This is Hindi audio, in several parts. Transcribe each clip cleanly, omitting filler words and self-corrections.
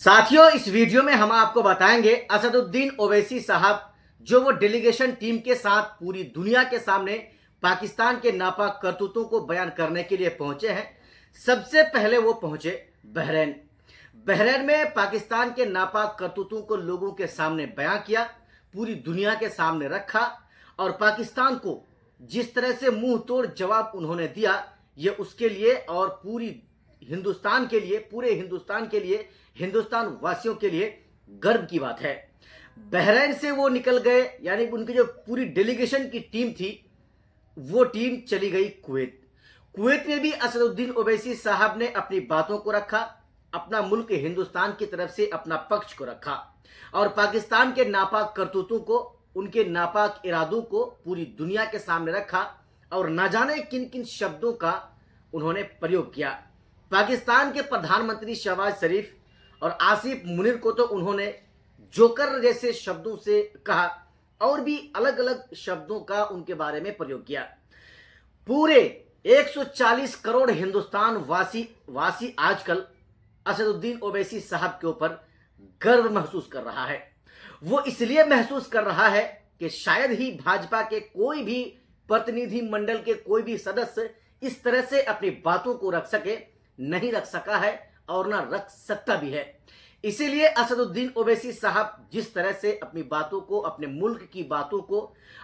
साथियों, इस वीडियो में हम आपको बताएंगे असदुद्दीन ओवैसी साहब जो वो डेलीगेशन टीम के साथ पूरी दुनिया के सामने पाकिस्तान के नापाक करतूतों को बयान करने के लिए पहुंचे हैं। सबसे पहले वो पहुंचे बहरीन। बहरीन में पाकिस्तान के नापाक करतूतों को लोगों के सामने बयां किया, पूरी दुनिया के सामने रखा और पाकिस्तान को जिस तरह से मुंह तोड़ जवाब उन्होंने दिया, ये उसके लिए और पूरी हिंदुस्तान के लिए, पूरे हिंदुस्तान के लिए, हिंदुस्तान वासियों के लिए गर्व की बात है। बहरीन से वो निकल गए, यानी उनकी जो पूरी डेलीगेशन की टीम थी वो टीम चली गई कुवैत। कुवैत में भी असदुद्दीन ओवैसी साहब ने अपनी बातों को रखा, अपना मुल्क हिंदुस्तान की तरफ से अपना पक्ष को रखा और पाकिस्तान के नापाक करतूतों को, उनके नापाक इरादों को पूरी दुनिया के सामने रखा और न जाने किन किन शब्दों का उन्होंने प्रयोग किया। पाकिस्तान के प्रधानमंत्री शहबाज शरीफ और आसिफ मुनीर को तो उन्होंने जोकर जैसे शब्दों से कहा और भी अलग अलग शब्दों का उनके बारे में प्रयोग किया। पूरे 140 करोड़ हिंदुस्तान वासी आजकल असदुद्दीन ओवैसी साहब के ऊपर गर्व महसूस कर रहा है। वो इसलिए महसूस कर रहा है कि शायद ही भाजपा के कोई भी प्रतिनिधि मंडल के कोई भी सदस्य इस तरह से अपनी बातों को रख सके, नहीं रख सका है और ना रख सकता भी है। इसीलिए असदुद्दीन ओवैसी साहब जिस तरह से अपनी बातों को, अपने मुल्क की बातों को,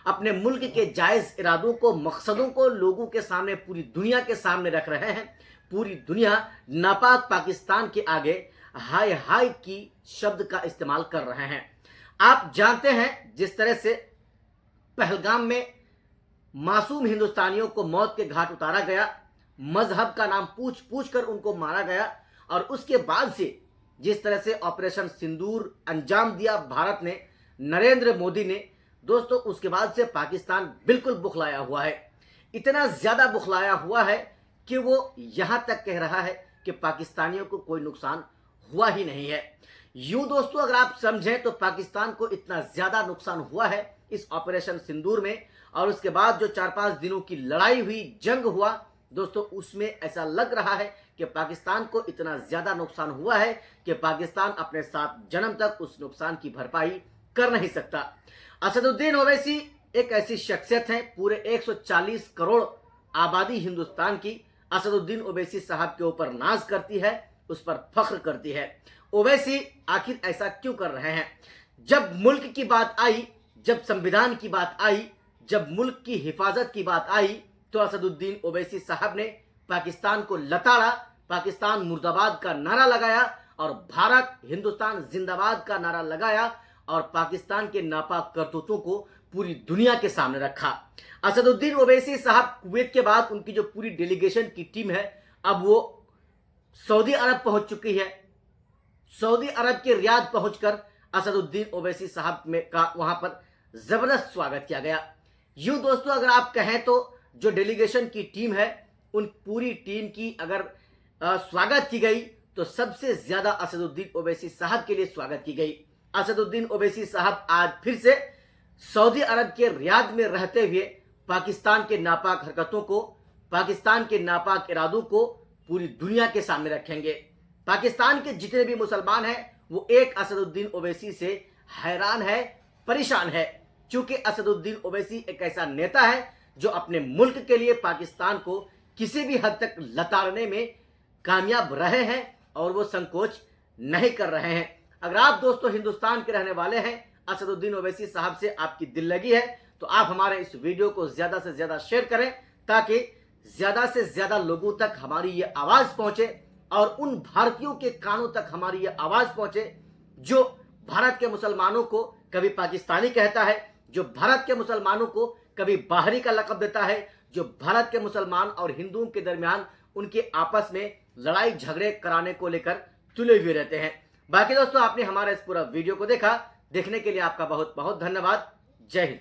अपने मुल्क के जायज इरादों को, मकसदों को लोगों के सामने, पूरी दुनिया के सामने रख रहे हैं, पूरी दुनिया नापाक पाकिस्तान के आगे हाय हाय की शब्द का इस्तेमाल कर रहे हैं। आप जानते हैं जिस तरह से पहलगाम में मासूम हिंदुस्तानियों को मौत के घाट उतारा गया, मजहब का नाम पूछ पूछ कर उनको मारा गया और उसके बाद से जिस तरह से ऑपरेशन सिंदूर अंजाम दिया भारत ने, नरेंद्र मोदी ने, दोस्तों उसके बाद से पाकिस्तान बिल्कुल बुखलाया हुआ है। इतना ज्यादा बुखलाया हुआ है कि वो यहां तक कह रहा है कि पाकिस्तानियों को कोई नुकसान हुआ ही नहीं है। यूं दोस्तों अगर आप समझें तो पाकिस्तान को इतना ज्यादा नुकसान हुआ है इस ऑपरेशन सिंदूर में और उसके बाद जो 4-5 दिनों की लड़ाई हुई, जंग हुआ दोस्तों, उसमें ऐसा लग रहा है कि पाकिस्तान को इतना ज्यादा नुकसान हुआ है कि पाकिस्तान अपने 7 जन्म तक उस नुकसान की भरपाई कर नहीं सकता। असदुद्दीन ओवैसी एक ऐसी शख्सियत है, पूरे 140 करोड़ आबादी हिंदुस्तान की असदुद्दीन ओवैसी साहब के ऊपर नाज करती है, उस पर फख्र करती है। ओवैसी आखिर ऐसा क्यों कर रहे हैं? जब मुल्क की बात आई, जब संविधान की बात आई, जब मुल्क की हिफाजत की बात आई तो असदुद्दीन ओवैसी साहब ने पाकिस्तान को लताड़ा, पाकिस्तान मुर्दाबाद का नारा लगाया और भारत हिंदुस्तान जिंदाबाद का नारा लगाया और पाकिस्तान के नापाक करतूतों को पूरी दुनिया के सामने रखा। असदुद्दीन ओवैसी साहब कुवैत के बाद उनकी जो पूरी डेलीगेशन की टीम है, अब वो सऊदी अरब पहुंच चुकी है। सऊदी अरब के रियाद पहुंचकर असदुद्दीन ओवैसी साहब में का वहां पर जबरदस्त स्वागत किया गया। यूं दोस्तों अगर आप कहें तो जो डेलीगेशन की टीम है, उन पूरी टीम की अगर स्वागत की गई तो सबसे ज्यादा असदुद्दीन ओवैसी साहब के लिए स्वागत की गई। असदुद्दीन ओवैसी साहब आज फिर से सऊदी अरब के रियाद में रहते हुए पाकिस्तान के नापाक हरकतों को, पाकिस्तान के नापाक इरादों को पूरी दुनिया के सामने रखेंगे। पाकिस्तान के जितने भी मुसलमान हैं वो एक असदुद्दीन ओवैसी से हैरान है, परेशान है, क्योंकि असदुद्दीन ओवैसी एक ऐसा नेता है जो अपने मुल्क के लिए पाकिस्तान को किसी भी हद तक लताड़ने में कामयाब रहे हैं और वो संकोच नहीं कर रहे हैं। अगर आप दोस्तों हिंदुस्तान के रहने वाले हैं, असदुद्दीन ओवैसी साहब से आपकी दिल लगी है तो आप हमारे इस वीडियो को ज्यादा से ज्यादा शेयर करें ताकि ज्यादा से ज्यादा लोगों तक हमारी ये आवाज पहुंचे और उन भारतीयों के कानों तक हमारी ये आवाज पहुंचे जो भारत के मुसलमानों को कभी पाकिस्तानी कहता है, जो भारत के मुसलमानों को कभी बाहरी का लक़ब देता है, जो भारत के मुसलमान और हिंदुओं के दरमियान उनके आपस में लड़ाई झगड़े कराने को लेकर तुले हुए रहते हैं। बाकी दोस्तों आपने हमारा इस पूरा वीडियो को देखा, देखने के लिए आपका बहुत बहुत धन्यवाद। जय हिंद।